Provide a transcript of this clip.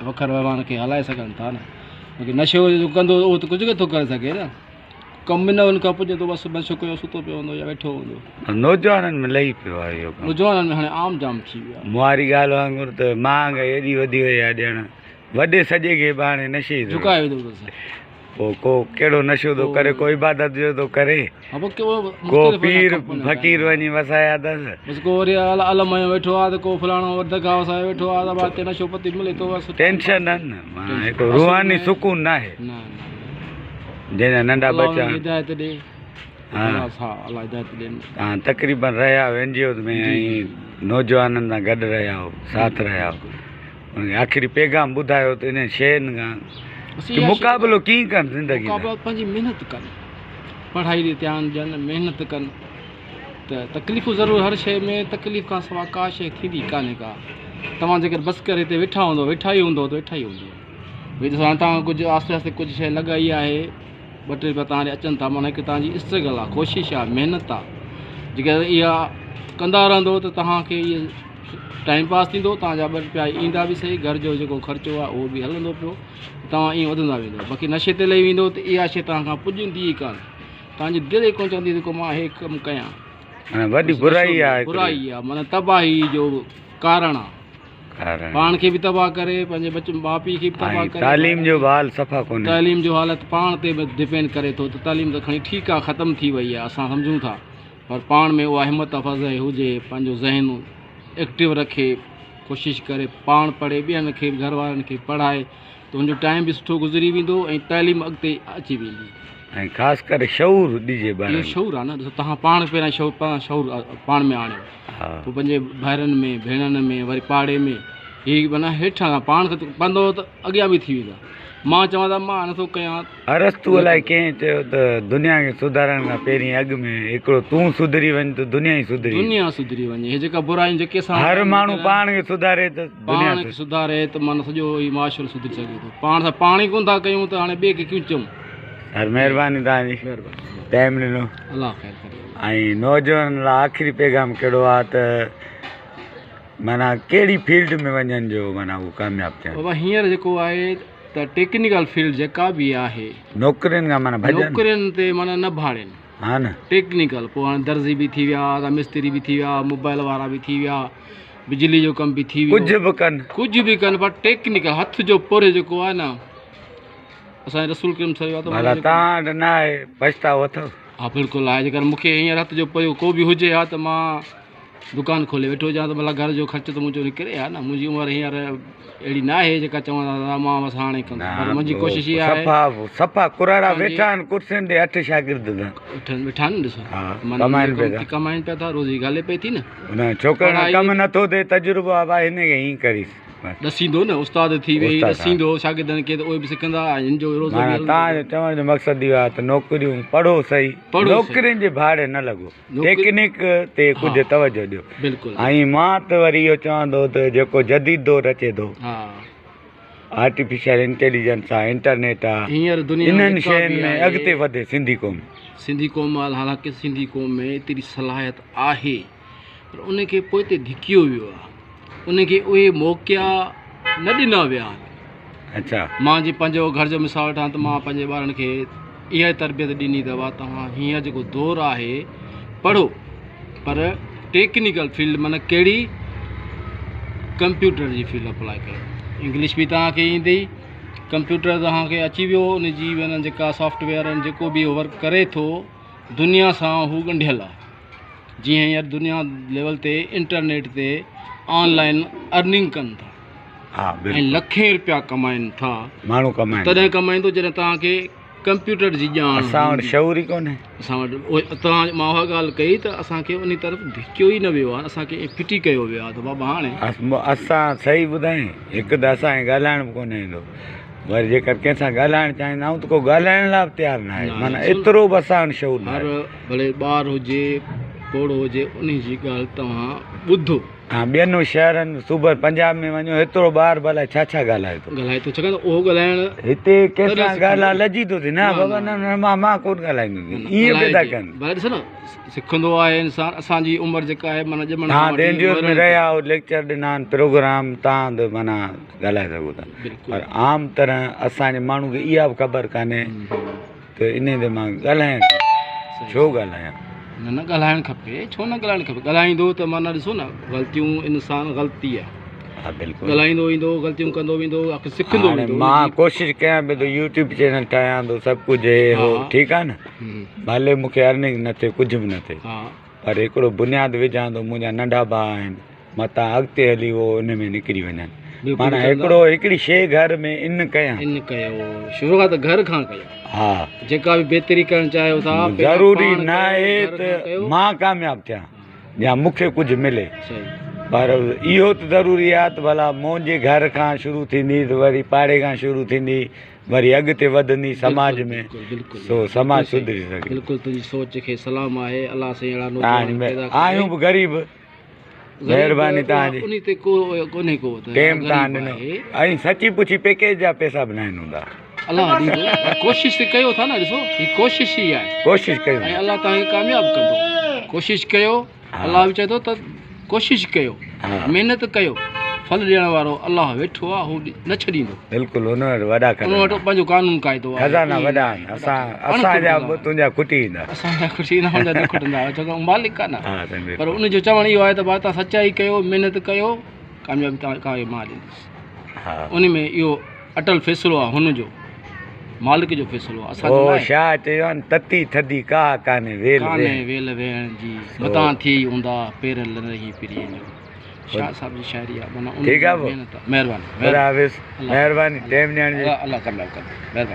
वखर वहिंवार खे हलाए सघनि था न। बाक़ी नशो जो कंदो उहो त कुझु नथो करे सघे न। कमु न हुन खां पुॼे थो बसि नशो कयो सुतो पियो हूंदो या वेठो हूंदो। नौजवाननि में लही पियो आहे इहो कमु। नौजवाननि में हाणे आम जाम थी वियो आहे। मुआरी ॻाल्हि वांगुरु त महांगाई एॾी वधी वई आहे ॼण वॾे सॼे खे बि हाणे नशे झुकाए विधो अथसि। पोइ को कहिड़ो नशो थो करे, को इबादत जो थो करे, को पीर फ़कीर वञी वसाया अथसि। बसि को वरी अलम वेठो आहे त को फलाणो दगा वसाए वेठो आहे त हिते नशो पती मिले थो बसि। टेंशन न माना हिकिड़ो रूहानी सुकून न आहे जंहिंजा नंढा बच्चा। हिदायत ॾे। हा अलाह हिदायत ॾियनि। तव्हां तक़रीबन रहिया हो NGO में ऐं नौजवाननि सां गॾु रहिया हो, साथ रहिया हो, उनखे आख़िरी पैगाम ॿुधायो त इन शयुनि खां मुक़ाबिलो कीअं कनि ज़िंदगी में। पंहिंजी महिनत कनि, पढ़ाई ॾे ध्यानु ॾियनि, महिनत कनि त तकलीफ़ूं ज़रूरु हर शइ में तकलीफ़ खां सवाइ का शइ थींदी कान्हे का। तव्हां जेकर बसि करे हिते वेठा हूंदो, वेठा ई हूंदो त वेठा ई हूंदो। भई ॾिसो हाणे तव्हां कुझु आस्ते आस्ते कुझु शइ लॻाई आहे, 2-3 रुपया तव्हां ॾे अचनि था, माना हिकु तव्हांजी स्ट्रगल आहे, कोशिशि आहे, महिनत आहे। जेकर इहा कंदा रहंदो त तव्हांखे इहे टाइम पास थींदो, तव्हांजा 2 रुपया ईंदा बि सही, घर जो जेको ख़र्चो आहे उहो बि हलंदो पियो, तव्हां ईअं वधंदा वेंदो। बाक़ी नशे ते लही वेंदो त इहा शइ तव्हां खां पुॼंदी ई कान, तव्हांजी दिलि ई कोन चवंदी त को मां हे कमु कयां। वॾी बुराई आहे, बुराई आहे, माना तबाही जो कारण आहे। पाण खे बि तबाह करे, पंहिंजे माउ पीउ खे बि तबाह करे। तालीम जो हाल सफ़ा कोन्हे। तालीम जो हालत पाण ते बि डिपेंड करे थो त तालीम त खणी ठीकु आहे, ख़तमु थी वई आहे, असां सम्झूं था, पर पाण में उहा हिमत अफ़ज़ाई हुजे, पंहिंजो ज़हन एक्टिव रखे, कोशिशि करे पाण पढ़े, ॿियनि खे घर वारनि खे पढ़ाए त हुनजो टाइम बि सुठो गुज़री वेंदो ऐं तालीम अॻिते अची वेंदी। ऐं ख़ासि करे शऊर ॾिजे ॿारनि। इहो शऊर आहे न। ॾिसो तव्हां पाण पहिरियां शऊर पाण में आणियो, पोइ पंहिंजे भाइरनि में, भेणनि में, वरी पाड़े में, हीअ माना हेठां पाण खे पंदो त अॻियां बि थी वेंदा। मां चवां त मां नथो कयां। अरस्तू अलाए कंहिं चयो त दुनिया खे सुधारण खां पहिरीं अॻु में हिकिड़ो तूं सुधरी वञ त दुनिया ई सुधरी वञे। हे जेका बुराइयूं जेके असां हर माण्हू पाण खे सुधारे त दुनिया खे सुधारे त माना सॼो ई माशरो सुधरी सघे थो। पाण सां पाण ई कोन था कयूं त हाणे ॿिए खे क्यों चऊं। हर महिरबानी तव्हांजी, टाइम ॾिनो। अलाह ख़ैर करे। ऐं नौजवाननि लाइ आख़िरी पैगाम कहिड़ो आहे त माना कहिड़ी फील्ड में वञनि जो माना उहो कामयाबु थियनि। बाबा हींअर जेको आहे त टेक्निकल फील्ड जेका बि आहे, नौकरियुनि खां माना नौकरियुनि ते माना न भाड़नि। हा न, टेक्निकल पोइ हाणे दर्जी बि थी विया, मिस्त्री बि थी विया, मोबाइल वारा बि थी विया, बिजली जो कमु बि थी वियो, कुझु बि कनि, पर टेक्निकल हथ जो पुर जेको आहे न, असांजे रसूल करीम सल्लल्लाहु अलैहि वसल्लम तव्हां वटि न आहे, पछतावो अथव? हा बिल्कुलु आहे। जेकर मूंखे हींअर हथ जो पियो को बि हुजे हा त मां दुकानु खोले वेठो हुजां त भला घर जो ख़र्च त मुंहिंजो निकिरे हा न। मुंहिंजी उमिरि हींअर अहिड़ी न आहे जेका चवंदा मां बसि हाणे कंदुमि, पर मुंहिंजी कोशिशि इहा आहे। सफ़ा कुराड़ा वेठा आहिनि कुर्सियुनि ते 8 शागिर्द वेठा आहिनि। ॾिसो कमाइनि पिया था, रोज़ी ॻाल्हि पई थी न। छोकिरा कमु नथो थिए, तजुर्बो आहे हिन खे हीअं करीस ॾसींदो न, उस्ताद थी वेई ॾसींदो शागिर्दनि खे त उहे बि सिखंदा। तव्हांजो चवण जो मक़सदु इहो आहे त नौकरियूं पढ़ो सही, नौकरियुनि जे भाड़े न लॻो, टेक्निक ते कुझु तवजो ॾियो। बिल्कुलु। ऐं मां त वरी इहो चवंदो त जेको जदीद दौर अचे थो, आर्टिफिशियल इंटेलिजेंस आहे, इंटरनेट आहे, हींअर दुनिया इन्हनि शयुनि में अॻिते वधे सिंधी क़ौम। हालांकि सिंधी क़ौम में एतिरी सलाहियत आहे, पर उनखे पोइ हिते धिकियो वियो आहे, उनखे उहे मौक़ा न ॾिना विया आहिनि। अच्छा, मां जीअं पंहिंजो घर जो मिसाल वठां त मां पंहिंजे ॿारनि खे इहा तरबियत ॾिनी अथव, तव्हां हींअर जेको दौरु आहे पढ़ो, पर टेक्निकल फील्ड माना कहिड़ी, कंप्यूटर जी फील्ड अप्लाई कयो। इंग्लिश बि तव्हांखे ईंदी, कंप्यूटर तव्हांखे अची वियो, उनजी माना जेका सॉफ्टवेयर आहिनि, जेको बि वर्क करे थो दुनिया सां हू ॻंढियल आहे। जीअं हींअर दुनिया लेवल ते इंटरनेट ते ऑनलाइन अर्निंग कनि था, ऐं लखें रुपया कमाइनि था माण्हू, तॾहिं कमाईंदो जॾहिं तव्हांखे कंप्यूटर जी ॼाण। असां वटि शऊर ई कोन्हे। असां वटि मां उहा ॻाल्हि कई त असांखे उन तरफ़ धिकियो ई न वियो आहे, असांखे फिटी कयो वियो आहे। त बाबा हाणे असां सही ॿुधायूं, हिकु त असांखे ॻाल्हाइण बि कोन्ह ईंदो, वरी जेकर कंहिंसां ॻाल्हाइणु चाहींदा आहियूं त को ॻाल्हाइण लाइ बि तयारु न आहे। माना एतिरो बि असां वटि शऊर न आहे। भले ॿार हुजे, पोड़ो हुजे, उन जी ॻाल्हि तव्हां ॿुधो, हाँ ॿियनि शहरनि सूबर पंजाब में वञो हेतिरो ॿार भला छा छा ॻाल्हाए थो छाकाणि उहो ॻाल्हाइण हिते कंहिंसां ॻाल्हि लॼी थो थिए न बाबा न मां कोन ॻाल्हाईंदुसि ईअं पिया था कनि भले ॾिसो न सिखंदो आहे इंसान असांजी उमिरि जेका आहे माना ॼमण हा एनजीओ में रहिया लेक्चर ॾिना आहिनि प्रोग्राम तव्हां त माना ॻाल्हाए सघो था पर आम तरह असांजे माण्हू खे इहा बि ख़बर कान्हे त इन ते मां ॻाल्हायां छो ॻाल्हायां न न ॻाल्हाइणु खपे छो न ॻाल्हाइणु खपे ॻाल्हाईंदो त माना ॾिसो न ग़लतियूं इंसान ग़लती आहे हा बिल्कुलु ॻाल्हाईंदो ईंदो ग़लतियूं कंदो वेंदो आख़िर सिखंदो वेंदो मां कोशिशि कयां पियो त यूट्यूब चैनल ठाहियां थो सभु कुझु हे हो ठीकु आहे न भले मूंखे अर्निंग न थिए कुझु बि न थिए पर हिकिड़ो बुनियादु विझां थो मुंहिंजा नंढा भाउ आहिनि मतां अॻिते हली उहो उन में निकिरी वञनि माना हिकिड़ी शइ घर में इन कयो शुरूआत घर खां कयो हा जेका बि बहितरी करणु चाहियो था ज़रूरी न आहे त मां कामयाबु थियां या मूंखे कुझु मिले पर इहो त ज़रूरी आहे त भला मुंहिंजे घर खां शुरू थींदी त वरी पाड़े खां शुरू थींदी वरी अॻिते वधंदी समाज में सो समाज सुधरी सघे बिल्कुलु तुंहिंजी सोच खे सलाम आहे अलाह साईं अहिड़ा आहियूं बि ग़रीब महिरबानी तव्हांजी उन ते कोन्हे को टेम तव्हां ॾिनो ऐं सची पुछी पैकेज जा पैसा बि न आहिनि हूंदा अलाह कोशिशि कयो था न ॾिसो हीअ कोशिशि ई आहे कोशिशि कयो ऐं अलाह तव्हांखे कामयाबु कंदो कोशिशि कयो अलाह बि चए थो त कोशिशि कयो महिनत कयो फल ॾियण वारो अलाह वेठो आहे हू न छॾींदो बिल्कुलु हुन वटि वॾा हुन वटि पंहिंजो कानून क़ाइदो आहे खज़ाना वॾा आहिनि असांजा तुंहिंजा खुटी ईंदा असांजा खुटी न हूंदा न खुटंदा छो मालिक आहे न पर उनजो चवणु इहो आहे त भाउ तव्हां सचाई कयो महिनत कयो कामयाबी तव्हांखे मां ॾींदुसि उन में इहो अटल फ़ैसिलो आहे हुनजो मालिक जो फ़ैसिलो आहे असांजो छा चयो आहे तती थधी का कान्हे वेल वेहण जी मतां थी हूंदा पेर लही पिरी शाह साहब जी शायरी आहे माना ठीकु आहे महिरबानी महिरबानी टाइम ॾियण जी अलाह कामयाबु कंदो महिरबानी।